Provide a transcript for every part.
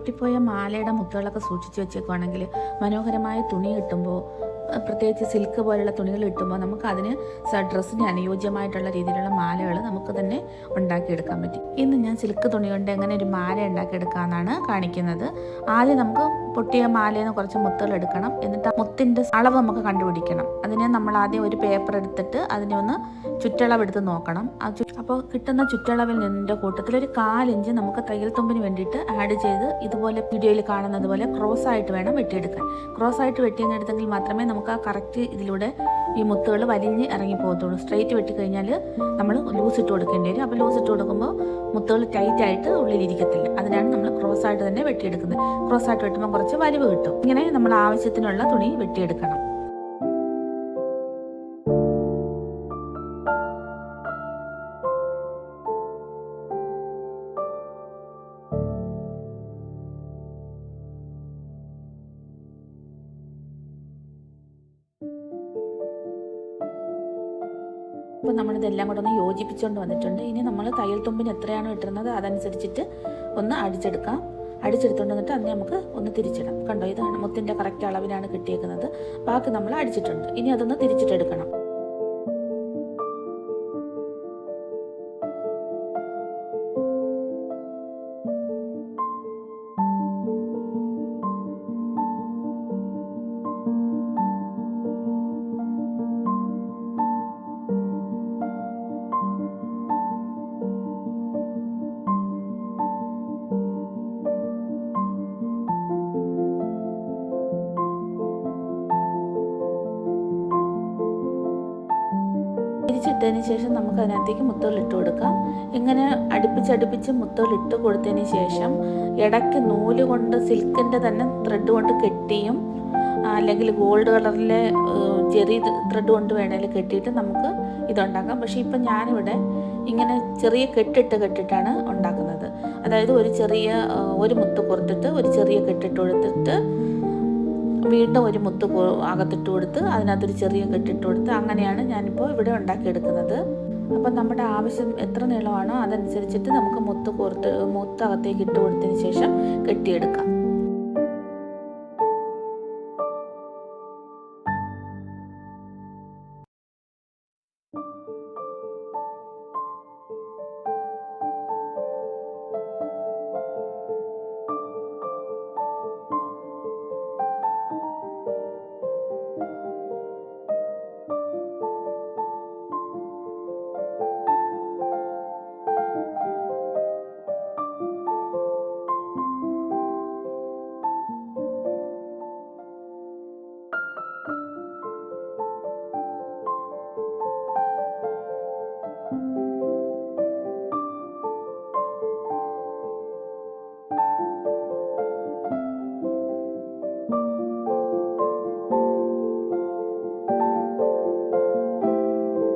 പൊട്ടിപ്പോയ മാലയുടെ മുത്തുകളൊക്കെ സൂക്ഷിച്ച് വെച്ചേക്കുവാണെങ്കിൽ മനോഹരമായ തുണി കിട്ടുമ്പോൾ, പ്രത്യേകിച്ച് സിൽക്ക് പോലുള്ള തുണികൾ കിട്ടുമ്പോൾ നമുക്ക് അതിന് ഡ്രസ്സിന് അനുയോജ്യമായിട്ടുള്ള രീതിയിലുള്ള മാലകൾ നമുക്ക് തന്നെ ഉണ്ടാക്കിയെടുക്കാൻ പറ്റും. ഇന്ന് ഞാൻ സിൽക്ക് തുണി കൊണ്ട് എങ്ങനെ ഒരു മാല ഉണ്ടാക്കിയെടുക്കാമെന്നാണ് കാണിക്കുന്നത്. ആദ്യം നമുക്ക് പൊട്ടിയ മാലയിൽ നിന്ന് കുറച്ച് മുത്തുകൾ എടുക്കണം. എന്നിട്ട് മുത്തിൻ്റെ അളവ് നമുക്ക് കണ്ടുപിടിക്കണം. അതിനെ നമ്മൾ ആദ്യം ഒരു പേപ്പർ എടുത്തിട്ട് അതിനെ ഒന്ന് ചുറ്റളവെടുത്ത് നോക്കണം. അപ്പോൾ കിട്ടുന്ന ചുറ്റളവിൽ നിന്നിൻ്റെ കൂട്ടത്തിൽ ഒരു 1/4 ഇഞ്ച് നമുക്ക് തയ്യൽ തുമ്പിന് വേണ്ടിയിട്ട് ആഡ് ചെയ്ത് ഇതുപോലെ വീഡിയോയിൽ കാണുന്നത് പോലെ ക്രോസ് ആയിട്ട് വേണം വെട്ടിയെടുക്കാൻ. ക്രോസ് ആയിട്ട് വെട്ടിയെടുത്തെങ്കിൽ മാത്രമേ നമുക്ക് ആ കറക്റ്റ് ഇതിലൂടെ ഈ മുത്തുകൾ വലിഞ്ഞ് ഇറങ്ങി പോകത്തുള്ളൂ. സ്ട്രെയിറ്റ് വെട്ടിക്കഴിഞ്ഞാൽ നമ്മൾ ലൂസ് ഇട്ട് കൊടുക്കേണ്ടി വരും. അപ്പോൾ ലൂസ് ഇട്ട് കൊടുക്കുമ്പോൾ മുത്തുകൾ ടൈറ്റായിട്ട് ഉള്ളിലിരിക്കത്തില്ല. അതിനാണ് നമ്മൾ ക്രോസ് ആയിട്ട് തന്നെ വെട്ടിയെടുക്കുന്നത്. ക്രോസ് ആയിട്ട് വെട്ടുമ്പോൾ കുറച്ച് വലിവ് കിട്ടും. ഇങ്ങനെ നമ്മൾ ആവശ്യത്തിനുള്ള തുണി വെട്ടിയെടുക്കണം. അപ്പോൾ നമ്മളിതെല്ലാം കൂടെ ഒന്ന് യോജിപ്പിച്ചുകൊണ്ട് വന്നിട്ടുണ്ട്. ഇനി നമ്മൾ തയ്യൽ തുമ്പിന് എത്രയാണോ ഇട്ടുന്നത് അതനുസരിച്ചിട്ട് ഒന്ന് അടിച്ചെടുക്കാം. അടിച്ചെടുത്തുകൊണ്ട് വന്നിട്ട് അതിനെ നമുക്ക് ഒന്ന് തിരിച്ചിടാം. കണ്ടോ, ഇതാണ് മുത്തിൻ്റെ കറക്റ്റ് അളവിനാണ് കിട്ടിയേക്കുന്നത്. ബാക്കി നമ്മൾ അടിച്ചിട്ടുണ്ട്. ഇനി അതൊന്ന് തിരിച്ചിട്ടെടുക്കണം. തിരിച്ചിട്ടതിന് ശേഷം നമുക്ക് അതിനകത്തേക്ക് മുത്തുകൾ ഇട്ട് കൊടുക്കാം. ഇങ്ങനെ അടുപ്പിച്ചടുപ്പിച്ച് മുത്തുകൾ ഇട്ട് കൊടുത്തതിന് ശേഷം ഇടയ്ക്ക് നൂല് കൊണ്ട് സിൽക്കിൻ്റെ തന്നെ ത്രെഡ് കൊണ്ട് കെട്ടിയും അല്ലെങ്കിൽ ഗോൾഡ് കളറിലെ ജെറി ത്രെഡ് കൊണ്ട് വേണമെങ്കിൽ കെട്ടിയിട്ട് നമുക്ക് ഇതുണ്ടാക്കാം. പക്ഷേ ഇപ്പം ഞാനിവിടെ ഇങ്ങനെ ചെറിയ കെട്ടിട്ടാണ് ഉണ്ടാക്കുന്നത്. അതായത് ഒരു മുത്ത് കോർത്തിട്ട് ഒരു ചെറിയ കെട്ടിട്ട് കൊടുത്തിട്ട് വീണ്ടും ഒരു മുത്ത് അകത്തിട്ട് കൊടുത്ത് അതിനകത്തൊരു ചെറിയ കെട്ടിട്ട് കൊടുത്ത് അങ്ങനെയാണ് ഞാനിപ്പോൾ ഇവിടെ ഉണ്ടാക്കിയെടുക്കുന്നത്. അപ്പം നമ്മുടെ ആവശ്യം എത്ര നീളമാണോ അതനുസരിച്ചിട്ട് നമുക്ക് മുത്ത് അകത്തേക്ക് ഇട്ട് കൊടുത്തതിന് ശേഷം കെട്ടിയെടുക്കാം.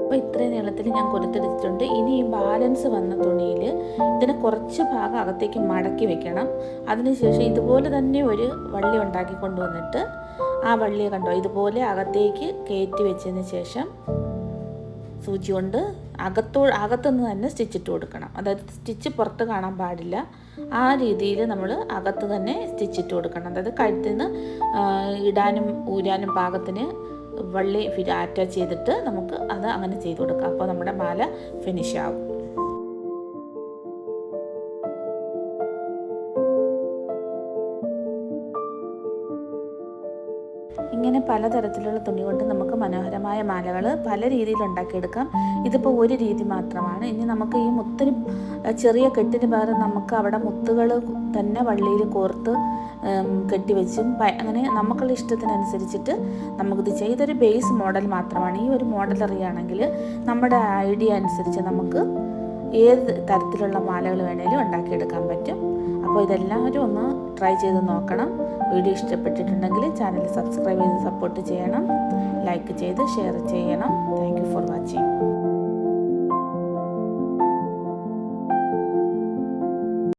അപ്പോൾ ഇത്രയും നീളത്തിൽ ഞാൻ കൊലുത്തെടുത്തിട്ടുണ്ട്. ഇനി ഈ ബാലൻസ് വന്ന തുണിയിൽ ഇതിനെ കുറച്ച് ഭാഗം അകത്തേക്ക് മടക്കി വെക്കണം. അതിനുശേഷം ഇതുപോലെ തന്നെ ഒരു വള്ളി ഉണ്ടാക്കി കൊണ്ടുവന്നിട്ട് ആ വള്ളിയെ കണ്ടോ ഇതുപോലെ അകത്തേക്ക് കയറ്റി വെച്ചതിന് ശേഷം സൂചി കൊണ്ട് അകത്തുനിന്ന് തന്നെ സ്റ്റിച്ചിട്ട് കൊടുക്കണം. അതായത് സ്റ്റിച്ച് പുറത്ത് കാണാൻ പാടില്ല. ആ രീതിയിൽ നമ്മൾ അകത്ത് തന്നെ സ്റ്റിച്ചിട്ട് കൊടുക്കണം. അതായത് കഴുത്തിൽ നിന്ന് ഇടാനും ഊരാനും പാകത്തിന് വള്ളി അറ്റാച്ച് ചെയ്തിട്ട് നമുക്ക് അത് അങ്ങനെ ചെയ്ത് കൊടുക്കാം. അപ്പോൾ നമ്മുടെ മാല ഫിനിഷ് ആവും. ഇങ്ങനെ പലതരത്തിലുള്ള തുണി കൊണ്ട് നമുക്ക് മനോഹരമായ മാലകൾ പല രീതിയിൽ ഉണ്ടാക്കിയെടുക്കാം. ഇതിപ്പോൾ ഒരു രീതി മാത്രമാണ്. ഇനി നമുക്ക് ഈ മുത്തിന് ചെറിയ കെട്ടിന് പകരം നമുക്ക് അവിടെ മുത്തുകൾ തന്നെ വള്ളിയിൽ കോർത്ത് കെട്ടിവെച്ചും അങ്ങനെ നമുക്കുള്ള ഇഷ്ടത്തിനനുസരിച്ചിട്ട് നമുക്കിത് ചെയ്തൊരു ബേസ് മോഡൽ മാത്രമാണ്. ഈ ഒരു മോഡൽ അറിയുകയാണെങ്കിൽ നമ്മുടെ ഐഡിയ അനുസരിച്ച് നമുക്ക് ഏത് തരത്തിലുള്ള മാലകൾ വേണേലും ഉണ്ടാക്കിയെടുക്കാൻ പറ്റും. അപ്പോൾ ഇതെല്ലാവരും ഒന്ന് ട്രൈ ചെയ്ത് നോക്കണം. വീഡിയോ ഇഷ്ടപ്പെട്ടിട്ടുണ്ടെങ്കിൽ ചാനൽ സബ്സ്ക്രൈബ് ചെയ്ത് സപ്പോർട്ട് ചെയ്യണം. ലൈക്ക് ചെയ്ത് ഷെയർ ചെയ്യണം. Thank you for watching.